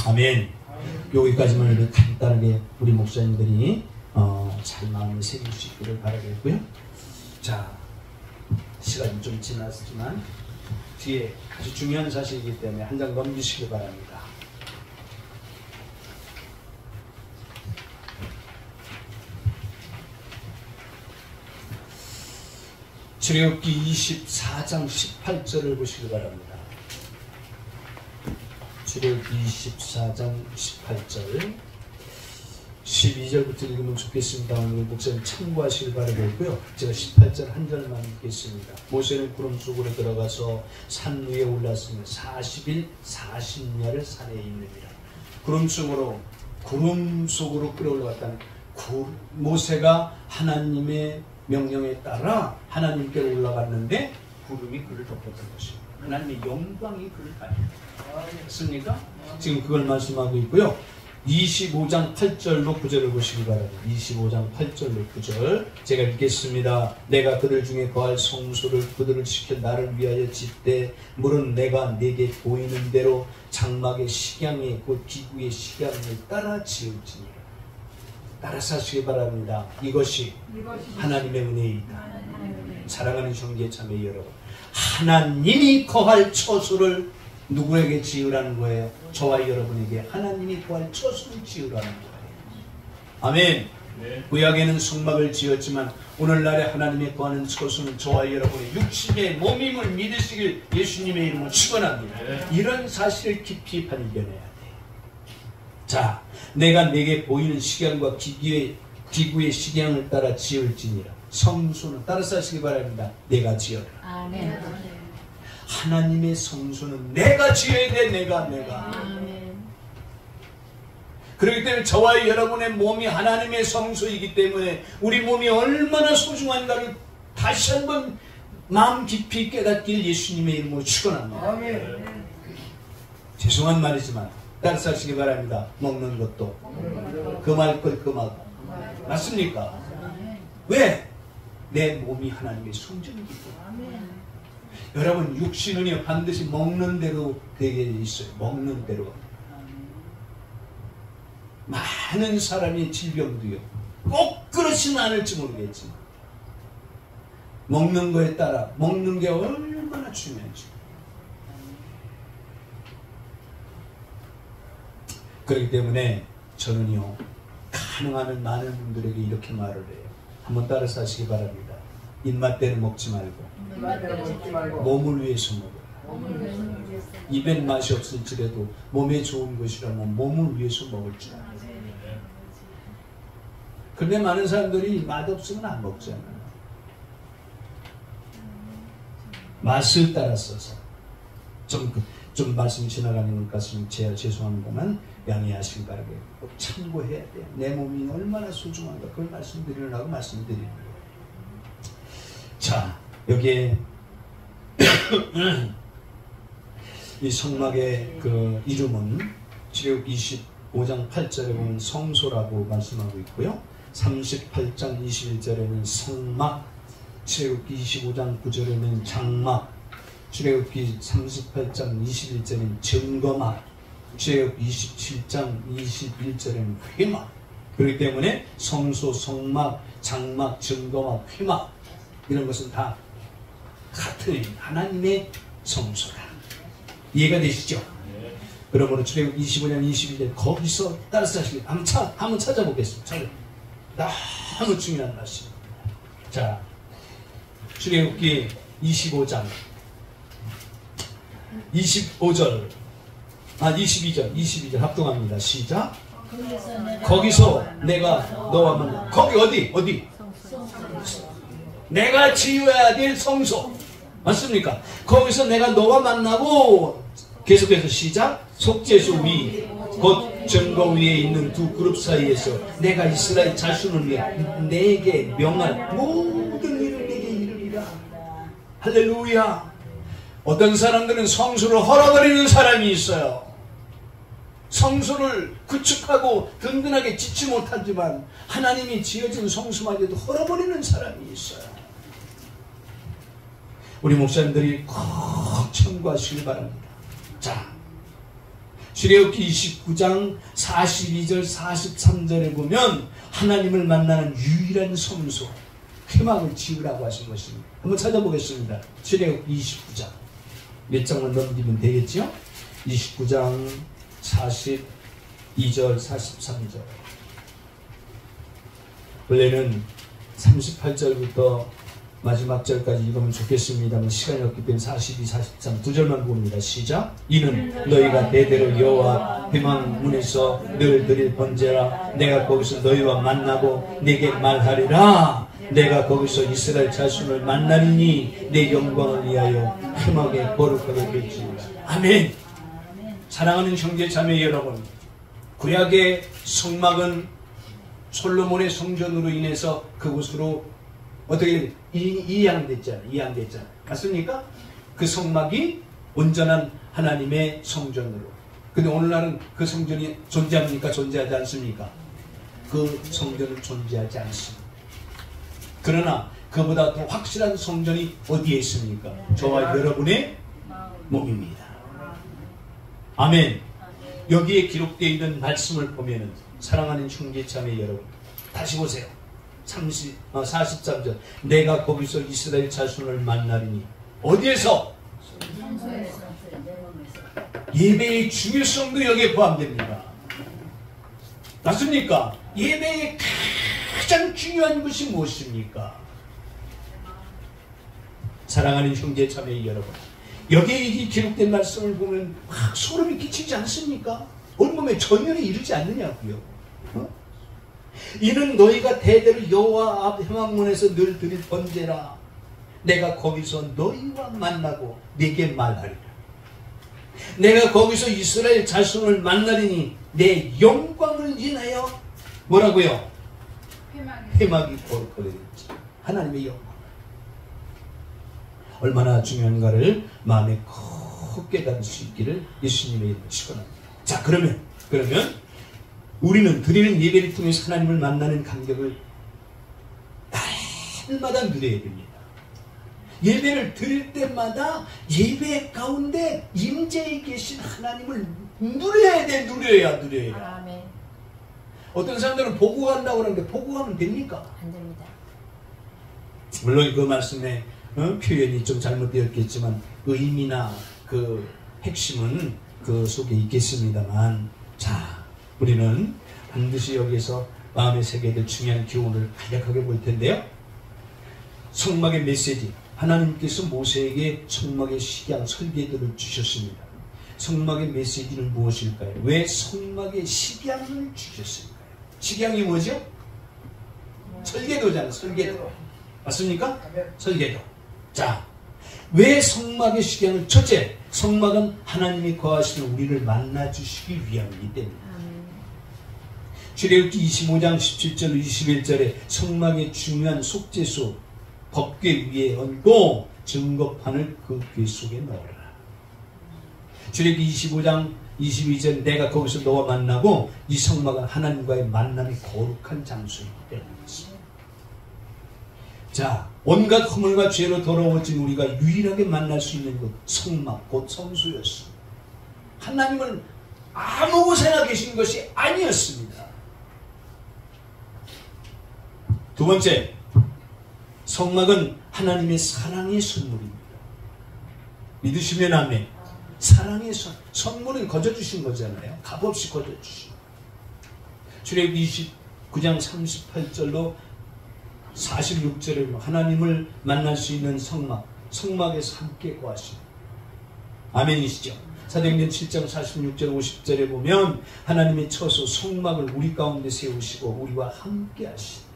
아멘. 여기까지만 이렇게 간단하게 우리 목사님들이 잘 마음을 새길 수 있기를 바라겠고요. 자, 시간이 좀 지났지만 뒤에 아주 중요한 사실이기 때문에 한 장 넘기시기 바랍니다. 출애굽기 24장 18절을 보시기 바랍니다. 출애굽기 24장 18절 12절부터 읽으면 좋겠습니다. 오늘 목사님 참고하시길 바라겠고요. 제가 18절 한 절만 읽겠습니다. 모세는 구름 속으로 들어가서 산 위에 올랐으며 40일 40야를 산에 있느니라. 구름 속으로 끌어올라갔다는, 모세가 하나님의 명령에 따라 하나님께 올라갔는데 구름이 그를 덮었던 것입니다. 하나님의 영광이 그를 가렸습니까? 지금 그걸 말씀하고 있고요. 25장 8절로 9절을 보시기 바랍니다. 25장 8절로 9절 제가 읽겠습니다. 내가 그들 중에 거할 성소를 그들을 지켜 나를 위하여 짓되 물은 내가 내게 보이는 대로 장막의 식양에 곧 기구의 식양을 따라 지을지니라. 따라서 하시기 바랍니다. 이것이 하나님의 은혜이다. 사랑하는 형제자매 여러분, 하나님이 거할 처소를 누구에게 지으라는 거예요? 저와 여러분에게 하나님이 거할 처소를 지으라는 거예요. 아멘. 네. 구약에는 성막을 지었지만 오늘날에 하나님의 거하는 처소는 저와 여러분의 육신의 몸임을 믿으시길 예수님의 이름으로 축원합니다. 네. 이런 사실을 깊이 발견해야 돼요. 자, 내가 내게 보이는 식양과 기구의 식양을 따라 지을지니라. 성소는 따라서 하시기 바랍니다. 내가 지어라. 아멘. 하나님의 성소는 내가 지어야 돼. 내가. 아멘. 그렇기 때문에 저와 여러분의 몸이 하나님의 성소이기 때문에 우리 몸이 얼마나 소중한가를 다시 한번 마음 깊이 깨닫길 예수님의 이름으로 축원합니다. 죄송한 말이지만 따라서 하시기 바랍니다. 먹는 것도 금할 걸 금하고. 맞습니까? 왜? 내 몸이 하나님의 성전이기 때문에. 여러분 육신은요 반드시 먹는 대로 되게 있어요. 먹는 대로. 많은 사람이 질병도요 꼭 그렇지는 않을지 모르겠지만 먹는 거에 따라 먹는 게 얼마나 중요한지. 그렇기 때문에 저는요 가능한 많은 분들에게 이렇게 말을 해요. 한번 따라서 하시기 바랍니다. 입맛대로 먹지 말고 몸을 위해서 먹어요. 입엔 맛이 없을지라도 몸에 좋은 것이라면 몸을 위해서 먹을 줄 알아요. 그런데 많은 사람들이 맛없으면 안 먹잖아요. 맛을 따라서서 좀 말씀 지나가는 것 같으면 제가 죄송합니다만 양해하시기 바라게 꼭 참고해야 돼요. 내 몸이 얼마나 소중한가 그걸 말씀드리려고 말씀드리는 거예요. 자, 여기에 이 성막의 그 이름은 출애굽기 25장 8절에 보면 성소라고 말씀하고 있고요. 38장 21절에는 성막, 출애굽기 25장 9절에는 장막, 출애굽기 38장 21절에는 증거막, 출애굽기 27장 21절에는 회막. 그렇기 때문에 성소, 성막, 장막, 증거막, 회막 이런 것은 다 같은 하나님의 성소다. 이해가 되시죠? 그러므로 출애굽기 25장 21절 거기서 따라서 하시길 한번 찾아보겠습니다. 너무 중요한 말씀입니다. 자, 출애굽기 25장 22절 합동합니다. 시작. 거기서 내가 너와 만나. 거기 어디? 내가 지어야 될 성소. 맞습니까? 거기서 내가 너와 만나고 계속해서 시작. 속죄소 위 곧 증거 위에 있는 두 그룹 사이에서 내가 이스라엘 자손을 위해 내게 명한 모든 일을 내게 이르리라. 할렐루야. 어떤 사람들은 성소를 헐어버리는 사람이 있어요. 성소를 구축하고 든든하게 짓지 못하지만 하나님이 지어진 성소마저도 헐어버리는 사람이 있어요. 우리 목사님들이 꼭 참고하시길 바랍니다. 자, 출애굽기 29장 42절 43절에 보면 하나님을 만나는 유일한 성소 회막을 지으라고 하신 것입니다. 한번 찾아보겠습니다. 출애굽기 29장 몇 장만 넘기면 되겠죠? 29장 42절 43절. 원래는 38절부터 마지막 절까지 읽으면 좋겠습니다만 시간이 없기 때문에 42, 43 두 절만 봅니다. 시작. 이는 너희가 대대로 여호와 회막문에서 늘 드릴 번제라. 내가 거기서 너희와 만나고 내게 말하리라. 내가 거기서 이스라엘 자손을 만나리니 내 영광을 위하여 회막에 거룩하게 될지니라. 아멘. 사랑하는 형제 자매 여러분, 구약의 성막은 솔로몬의 성전으로 인해서 그곳으로 어떻게 이양됐잖아요. 맞습니까? 그 성막이 온전한 하나님의 성전으로. 근데 오늘날은 그 성전이 존재합니까? 존재하지 않습니까? 그 성전은 존재하지 않습니다. 그러나 그보다 더 확실한 성전이 어디에 있습니까? 저와 여러분의 몸입니다. 아멘. 여기에 기록되어 있는 말씀을 보면은 사랑하는 형제자매 여러분, 다시 보세요. 43절. 내가 거기서 이스라엘 자손을 만나리니. 어디에서? 예배의 중요성도 여기에 포함됩니다. 맞습니까? 예배의 가장 중요한 것이 무엇입니까? 사랑하는 형제자매 여러분, 여기에 기록된 말씀을 보면 막 소름이 끼치지 않습니까? 온몸에 전율이 이르지 않느냐고요. 이는 너희가 대대로 여호와 앞 회막문에서 늘 드릴 번제라. 내가 거기서 너희와 만나고 네게 말하리라. 내가 거기서 이스라엘 자손을 만나리니 내 영광을 인하여 뭐라고요? 회막이 거룩하게 되지. 하나님의 영광. 얼마나 중요한가를 마음에 콕 깨달을 수 있기를 예수님의 이름으로 축원합니다. 자, 그러면 우리는 드리는 예배를 통해서 하나님을 만나는 감격을 날마다 누려야 됩니다. 예배를 드릴 때마다 예배 가운데 임재에 계신 하나님을 누려야 돼. 누려야. 아멘. 어떤 사람들은 보고 간다고 그러는데 보고 가면 됩니까? 안 됩니다. 물론 그 말씀에 표현이 좀 잘못되었겠지만 의미나 그 핵심은 그 속에 있겠습니다만, 자, 우리는 반드시 여기서 마음에 새겨야 될 중요한 교훈을 간략하게 볼 텐데요. 성막의 메시지, 하나님께서 모세에게 성막의 식양 설계도를 주셨습니다. 성막의 메시지는 무엇일까요? 왜 성막의 식양을 주셨을까요? 식양이 뭐죠? 설계도잖아요. 설계도. 맞습니까? 설계도. 자, 왜 성막의 식양을? 첫째, 성막은 하나님이 거하시는 우리를 만나주시기 위함이기 때문입니다. 출애굽기 25장 17절 21절에 성막의 중요한 속죄소 법궤 위에 얹고 증거판을 그 궤 속에 넣어라. 출애굽기 25장 22절 내가 거기서 너와 만나고 이 성막은 하나님과의 만남이 거룩한 장소이기 때문이지. 자, 온갖 허물과 죄로 더러워진 우리가 유일하게 만날 수 있는 곳 성막, 곧 성소였어. 하나님은 아무 곳에나 계신 것이 아니었습니다. 두 번째, 성막은 하나님의 사랑의 선물입니다. 믿으시면 아멘. 사랑의 선물은 거저주신 거잖아요. 값없이 거저주신. 출애굽기 29장 38절로 46절에 하나님을 만날 수 있는 성막, 성막에서 함께 거하시는. 아멘이시죠? 사도행전 7장 46절 50절에 보면 하나님의 처소 성막을 우리 가운데 세우시고 우리와 함께 하시는.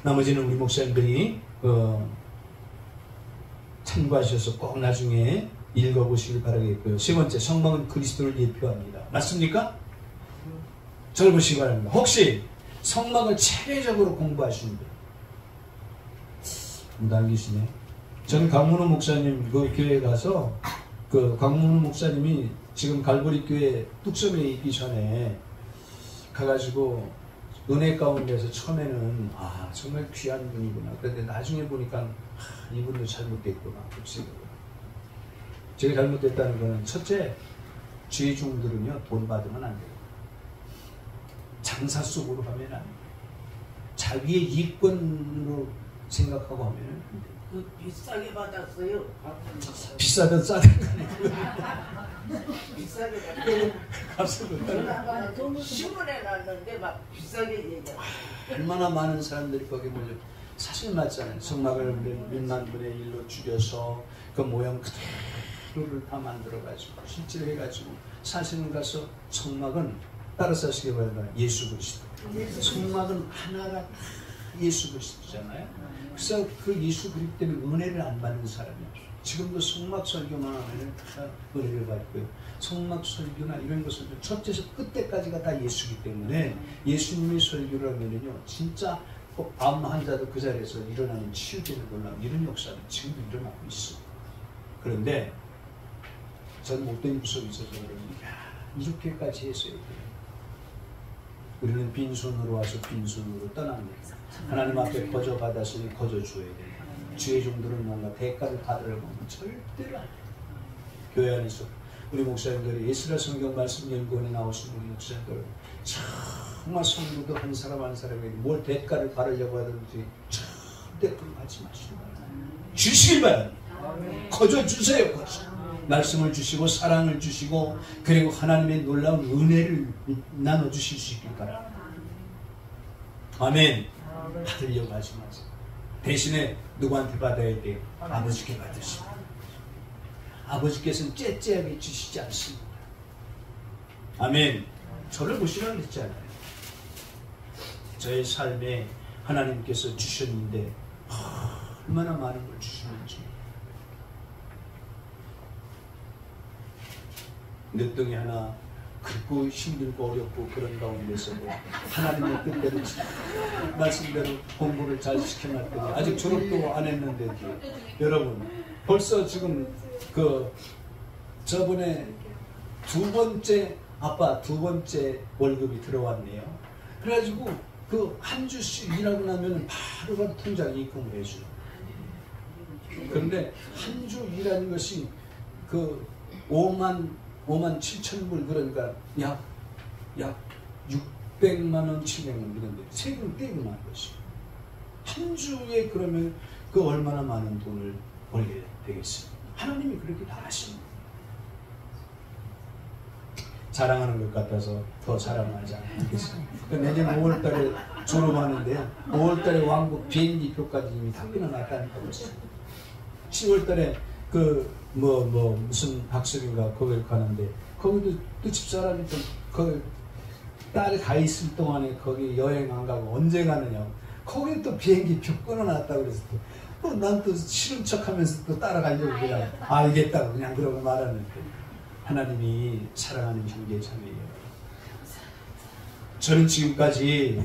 나머지는 우리 목사님들이 참고하셔서 꼭 나중에 읽어보시길 바라겠고요. 세 번째, 성막은 그리스도를 예표합니다. 맞습니까? 저를 보시기 바랍니다. 혹시 성막을 체계적으로 공부하시는 분? 못 알겠시네. 저는 강문호 목사님 그 교회에 가서 그 강문호 목사님이 지금 갈보리 교회 뚝섬에 있기 전에 가가지고 은혜 가운데서 처음에는 정말 귀한 분이구나. 그런데 나중에 보니까 이분도 잘못됐구나. 제가 잘못됐다는 거는 첫째, 죄종들은요 돈 받으면 안 돼요. 장사 속으로 하면 안 돼요. 자기의 이권으로 생각하고 하면 안 돼요. 비싸게 받았어요. 비싸든 싸든 비싸게 받았어요. 값을 돈 신문에 놨는데 막 비싸게 얘기해요. 얼마나 많은 사람들이 거기 몰려. 사실 맞잖아요. 성막을 몇만 분의 1로 줄여서 그 모양 그대로를 다 만들어가지고 실제로 해가지고 사실은 가서 성막은 따라서 하시기 바랍니다. 예수 그리스도. 성막은 하나가 예수 그리스도잖아요. 그래서 그 예수 그리스도 때문에 은혜를 안 받는 사람이 없어요. 지금도 성막 설교만 하면 다 은혜를 받고요. 성막 설교나 이런 것을 첫째에서 끝때까지가 다 예수이기 때문에 예수님의 설교를 하면요 진짜 암 환자도 그 자리에서 일어나는 치유되는 놀라운 이런 역사는 지금도 일어나고 있어. 그런데 저는 못된 구석이 있어서 그러니까 이렇게까지 했어요. 우리는 빈손으로 와서 빈손으로 떠납니다. 하나님 앞에 거저 받았으니 거저 주어야 돼요. 주의 종들은 뭔가 대가를 받으려고 하면 절대로 안 돼요. 교회 안에서 우리 목사님들이 예스라 성경 말씀 연구원에 나오신 우리 목사님들 정말 성도도 한 사람 한 사람에게 뭘 대가를 받으려고 하든지 절대 그런 거 하지 마시고 주시길 바랍니다. 거저 주세요. 거저. 말씀을 주시고 사랑을 주시고 그리고 하나님의 놀라운 은혜를 나눠주실 수 있길 바랍니다. 아멘. 받으려고 하지 마세요. 대신에 누구한테 받아야 돼요? 아버지께 받으시고 아버지께서는 째째하게 주시지 않습니다. 아멘. 저를 보시라고 했잖아요. 저의 삶에 하나님께서 주셨는데 얼마나 많은 걸 주시는지. 늦둥이 하나 긁고 힘들고 어렵고 그런 가운데서도 하나님의 뜻대로 말씀대로 공부를 잘 시켜놨더니 아직 졸업도 안 했는데도 여러분 벌써 지금 그 저번에 두 번째 아빠 두 번째 월급이 들어왔네요. 그래가지고 그 한 주씩 일하고 나면 바로 통장에 입금을 해줘요. 그런데 한 주 일하는 것이 그 5만 7천 불, 그러니까 약 600만 원, 700만 원 이런데 세금 떼고 난 것이. 한 주에 그러면 그 얼마나 많은 돈을 벌게 되겠습니까? 하나님이 그렇게 다 하십니다. 자랑하는 것 같아서 더 자랑하지 않겠습니다. 내년 5월달에 졸업하는데요. 5월달에 왕복 비행기표까지 이미 다 끊어놨다니까 벌써. 10월달에 무슨 학습인가 거길 가는데 거기도 또 집사람이 좀 거기 딸 가 있을 동안에 거기 여행 안 가고 언제 가느냐고. 거기 또 비행기표 끊어놨다고 그래서 또 난 또 싫은 척하면서 또 따라가려고 그냥 알겠다고 그냥 그러고 말하는데 하나님이 사랑하는 형제 자매예요. 저는 지금까지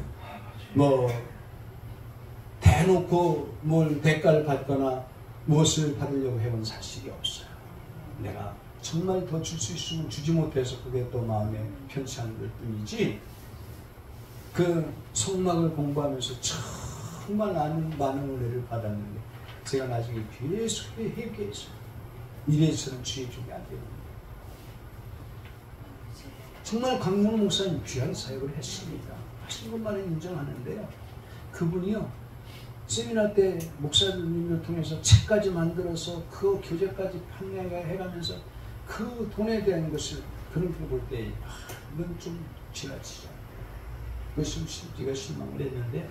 대놓고 뭘 대가를 받거나 무엇을 받으려고 해본 사실이 없어요. 내가 정말 더 줄 수 있으면 주지 못해서 그게 또 마음에 편치 않을 뿐이지, 그 성막을 공부하면서 정말 많은 은혜를 받았는데 제가 나중에 계속 회개했어요. 이래서는 주의 종이 안 됩니다. 정말 강문호 목사님 귀한 사역을 했습니다. 하신 것만은 인정하는데요. 그분이요, 세미나 때 목사님을 통해서 책까지 만들어서 그 교재까지 판매해가면서 그 돈에 대한 것을 그런 걸 볼 때 이건 좀 지나치죠. 그것이 제가 실망을 했는데,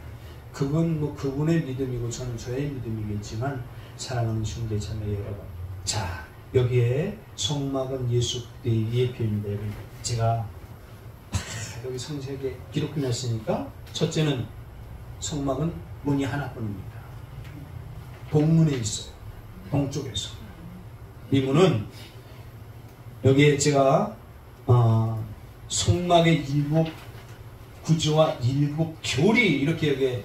그건 그분의 믿음이고 저는 저의 믿음이겠지만, 사랑하는 형제 자매 여러분, 자, 여기에 성막은 예수 그리스도의 예표입니다. 제가 여기 성세에 기록해 놨으니까, 첫째는 성막은 문이 하나뿐입니다. 동문에 있어요. 동쪽에서. 이 문은 여기에 제가 성막의 7 구조와 7 교리 이렇게 여기에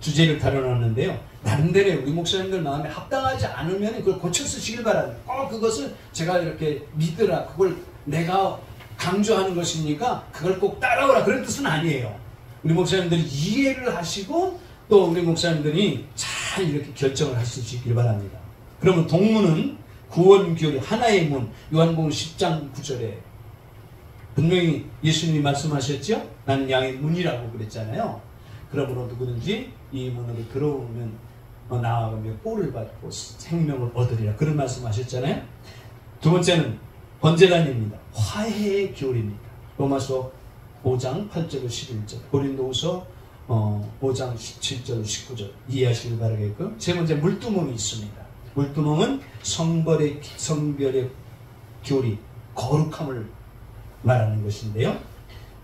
주제를 다뤄놨는데요. 나름대로 우리 목사님들 마음에 합당하지 않으면 그걸 고쳐쓰시길 바랍니다. 꼭 그것을 제가 이렇게 믿으라, 그걸 내가 강조하는 것이니까 그걸 꼭 따라오라, 그런 뜻은 아니에요. 우리 목사님들이 이해를 하시고 또 우리 목사님들이 잘 이렇게 결정을 하시길 바랍니다. 그러면 동문은 구원교리 하나의 문, 요한복음 10장 9절에 분명히 예수님이 말씀하셨죠? 나는 양의 문이라고 그랬잖아요. 그러므로 누구든지 이 문으로 들어오면 나아가며 꼴을 받고 생명을 얻으리라, 그런 말씀하셨잖아요. 두 번째는 번제단입니다. 화해의 교리입니다. 로마서 5장 8절 11절, 고린도후서 5장 17절 19절 이해하시길 바라겠고요. 세 번째, 물두멍이 있습니다. 물두멍은 성별의 교리, 거룩함을 말하는 것인데요.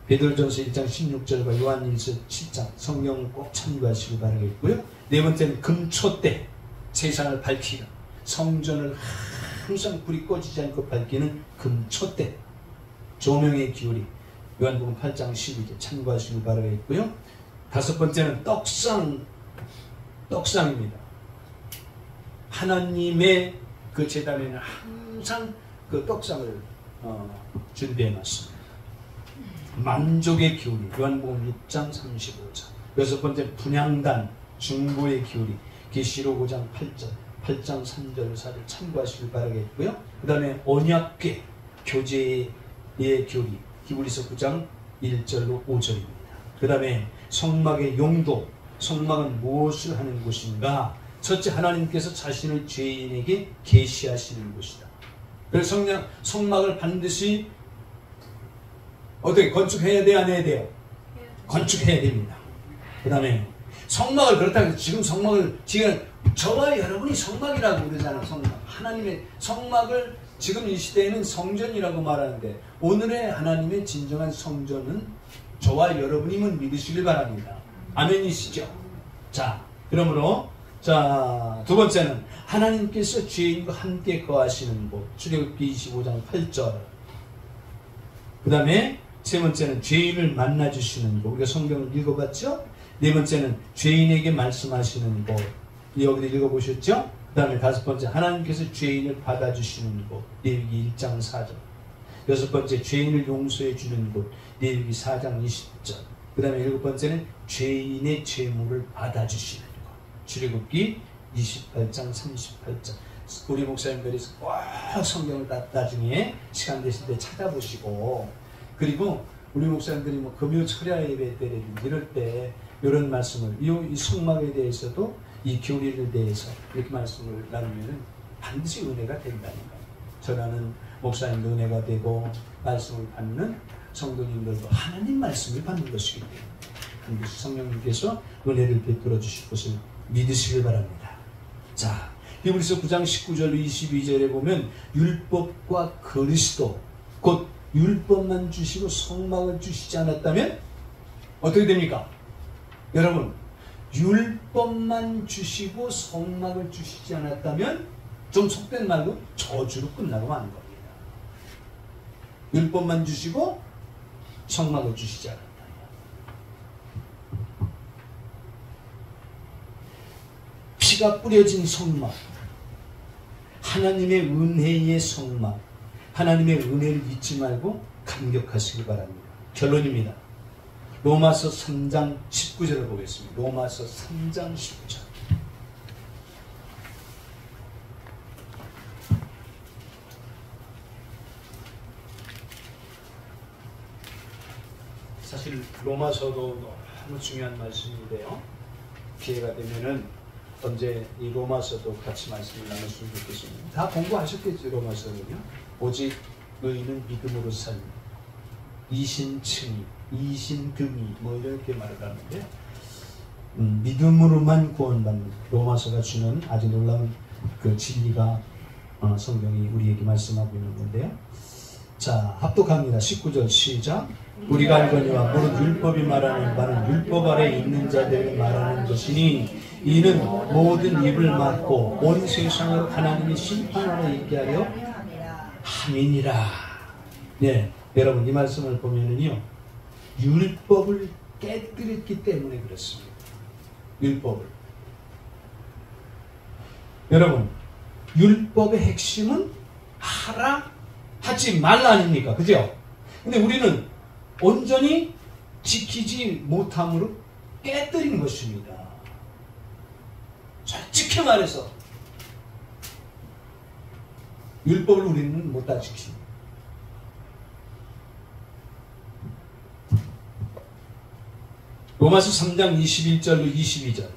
베드로전서 1장 16절과 요한일서 7장 성경을 꼭 참고하시길 바라겠고요. 네 번째는 금초대, 세상을 밝히는, 성전을 항상 불이 꺼지지 않고 밝히는 금초대, 조명의 교리, 요한복음 8장 12절 참고하시길 바라겠고요. 다섯 번째는 떡상입니다. 하나님의 그 제단에는 항상 그 떡상을 준비해 놨습니다. 만족의 교리, 요한복음 6장 35절. 여섯 번째, 분향단, 중보의 교리, 계시록 5장 8절, 8장 3절 4절 참고하시길 바라겠고요. 그 다음에 언약궤, 교제의 교리, 히브리서 9장 1절로 5절입니다. 그 다음에 성막의 용도, 성막은 무엇을 하는 곳인가? 첫째, 하나님께서 자신을 죄인에게 계시하시는 곳이다. 그래서 성막을 반드시 어떻게 건축해야 돼요? 안 해야 돼요? 건축해야 됩니다. 그 다음에 성막을, 그렇다고 지금 성막을, 지금 저와 여러분이 성막이라고 그러잖아요. 성막. 하나님의 성막을 지금 이 시대에는 성전이라고 말하는데, 오늘의 하나님의 진정한 성전은 저와 여러분임을 믿으시길 바랍니다. 아멘이시죠? 자, 그러므로 두 번째는 하나님께서 죄인과 함께 거하시는 곳, 출애굽기 25장 8절. 그 다음에 세 번째는 죄인을 만나주시는 곳, 우리가 성경을 읽어봤죠? 네 번째는 죄인에게 말씀하시는 곳, 여기도 읽어보셨죠? 그 다음에 다섯 번째, 하나님께서 죄인을 받아주시는 곳, 레위기 1장 4절. 6번째, 죄인을 용서해 주는 곳. 레위기 4장 20절. 그 다음에 7번째는 죄인의 죄물을 받아주시는 것. 출애굽기 28장 38절. 우리 목사님들이 꼭 성경을 나중에 시간 되실 때 찾아보시고, 그리고 우리 목사님들이 뭐 금요 철야 예배 때라든지 이럴 때 이런 말씀을, 이 성막에 대해서도 이 교리를 대해서 이렇게 말씀을 나누면 반드시 은혜가 된다는 거예요. 전하는 목사님도 은혜가 되고 말씀을 받는 성도님들도 하나님 말씀을 받는 것이기 때문에 반드시 성령님께서 은혜를 베풀어 주실 것을 믿으시길 바랍니다. 자, 히브리서 9장 19절 22절에 보면 율법과 그리스도, 곧 율법만 주시고 성막을 주시지 않았다면 어떻게 됩니까? 여러분, 율법만 주시고 성막을 주시지 않았다면 좀 속된 말로 저주로 끝나고 마는 겁니다. 율법만 주시고 성막을 주시지 않았다면. 피가 뿌려진 성막, 하나님의 은혜의 성막, 하나님의 은혜를 잊지 말고 감격하시기 바랍니다. 결론입니다. 로마서 3장 19절을 보겠습니다. 로마서 3장 19절. 사실 로마서도 너무 중요한 말씀인데요. 기회가 되면은 언제 이 로마서도 같이 말씀을 나눴으면 좋겠습니다. 다 공부하셨겠죠, 로마서는요. 오직 너희는 믿음으로 살며 이신칭의, 이신등이 뭐 이렇게 말을 하는데, 믿음으로만 구원받는 로마서가 주는 아주 놀라운 그 진리가 성경이 우리에게 말씀하고 있는 건데요. 자, 합독합니다. 19절 시작. 우리가 알거니와 모든 율법이 말하는 바는 율법 아래 있는 자들이 말하는 것이니 이는 모든 입을 막고 온 세상을 하나님이 심판하러 있게 하려 함이니라. 네, 여러분 이 말씀을 보면은요, 율법을 깨뜨렸기 때문에 그렇습니다. 율법을. 여러분, 율법의 핵심은 하라, 하지 말라 아닙니까? 그죠? 근데 우리는 온전히 지키지 못함으로 깨뜨린 것입니다. 솔직히 말해서 율법을 우리는 못 다 지킵니다. 로마서 3장 21절로 22절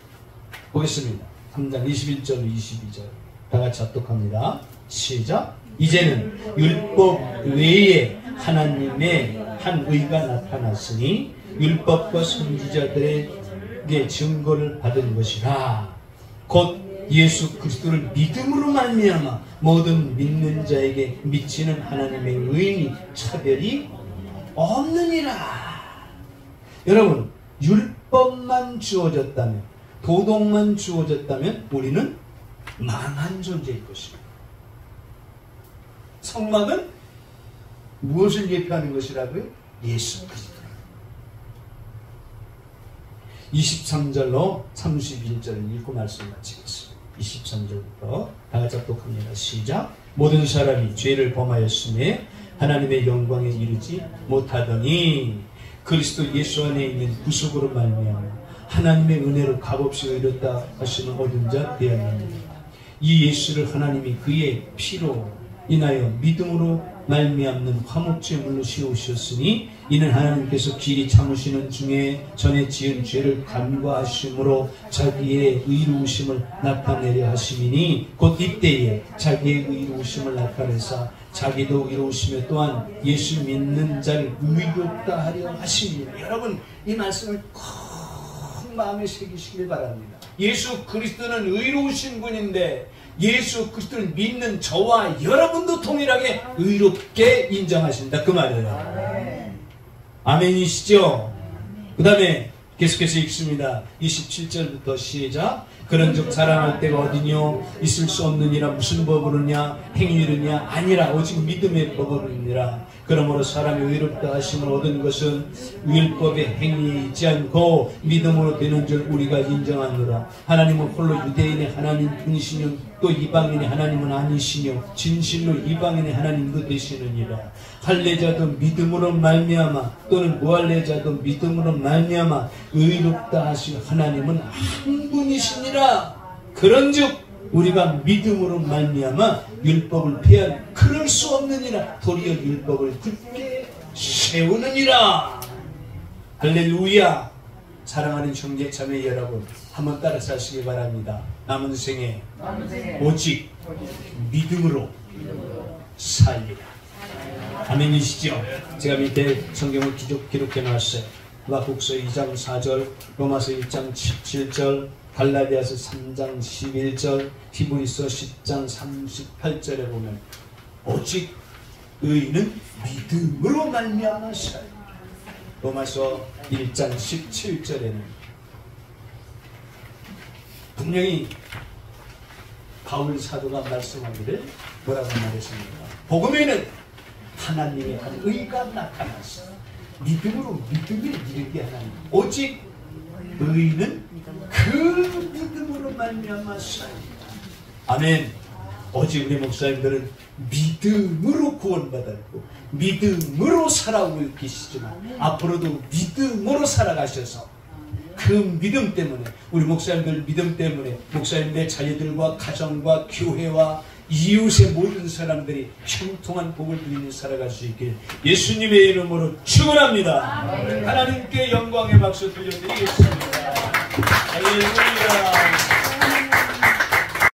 보겠습니다. 3장 21절로 22절 다 같이 합독합니다. 시작. 이제는 율법 외에 하나님의 한 의가 나타났으니 율법과 선지자들에게 증거를 받은 것이라. 곧 예수 그리스도를 믿음으로 말미암아 모든 믿는 자에게 미치는 하나님의 의인이 차별이 없느니라. 여러분, 율법만 주어졌다면, 도덕만 주어졌다면 우리는 망한 존재일 것입니다. 성막은 무엇을 예표하는 것이라고요? 예수 그리스도. 23절로 31절을 읽고 말씀 마치겠습니다. 23절부터 다 같이 합독합니다. 시작. 모든 사람이 죄를 범하였음에 하나님의 영광에 이르지 못하더니 그리스도 예수 안에 있는 구속으로 말미암아 하나님의 은혜로 값없이 얻었다 하시는 얻은 자 되었느니라. 이 예수를 하나님이 그의 피로 인하여 믿음으로 말미암는 화목제물로 세우셨으니 이는 하나님께서 길이 참으시는 중에 전에 지은 죄를 간과하심으로 자기의 의로우심을 나타내려 하심이니 곧 이때에 자기의 의로우심을 나타내사 자기도 의로우시며 또한 예수 믿는 자를 의롭다 하려 하심이니. 여러분, 이 말씀을 꼭 마음에 새기시길 바랍니다. 예수 그리스도는 의로우신 분인데 예수 그리스도를 믿는 저와 여러분도 동일하게 의롭게 인정하신다, 그 말이에요. 아멘이시죠? 그 다음에 계속해서 읽습니다. 27절부터 시작. 그런즉 사랑할 때가 어디뇨? 있을 수 없느니라. 무슨 법으로냐? 행위로냐? 아니라 오직 믿음의 법으로니라. 그러므로 사람이 의롭다 하심을 얻은 것은 율법의 행위에 있지 않고 믿음으로 되는 줄 우리가 인정하노라. 하나님은 홀로 유대인의 하나님 분이시니 또 이방인의 하나님은 아니시뇨 진실로 이방인의 하나님도 되시느니라. 할례자도 믿음으로 말미암아 또는 무할례자도 믿음으로 말미암아 의롭다 하실 하나님은 한 분이시니라. 그런즉 우리가 믿음으로 말미암아 율법을 폐하니 그럴 수 없느니라. 도리어 율법을 굳게 세우느니라. 할렐루야. 사랑하는 형제 자매 여러분, 한번 따라서 하시기 바랍니다. 남은 생에 오직 믿음으로 살리라. 아멘이시죠? 제가 밑에 성경을 기록해 놨어요. 마국서 2장 4절, 로마서 1장 17절, 갈라디아서 3장 11절, 히브리서 10장 38절에 보면 오직 의인은 믿음으로 말미암아 살리라. 로마서 1장 17절에는 분명히 바울 사도가 말씀하기를 뭐라고 말했습니까? 복음에는 하나님의 한 의가 나타났어. 믿음으로 믿음을 이루게 하나님. 오직 의인은 그 믿음으로 말미암아 살리라. 아멘. 오직 우리 목사님들은 믿음으로 구원받았고 믿음으로 살아오고 계시지만 앞으로도 믿음으로 살아가셔서 그 믿음 때문에 우리 목사님들 믿음 때문에 목사님들의 자녀들과 가정과 교회와 이웃의 모든 사람들이 형통한 복을 누리며 살아갈 수 있길 예수님의 이름으로 축원합니다. 하나님께 영광의 박수 들려드리겠습니다. 할렐루야.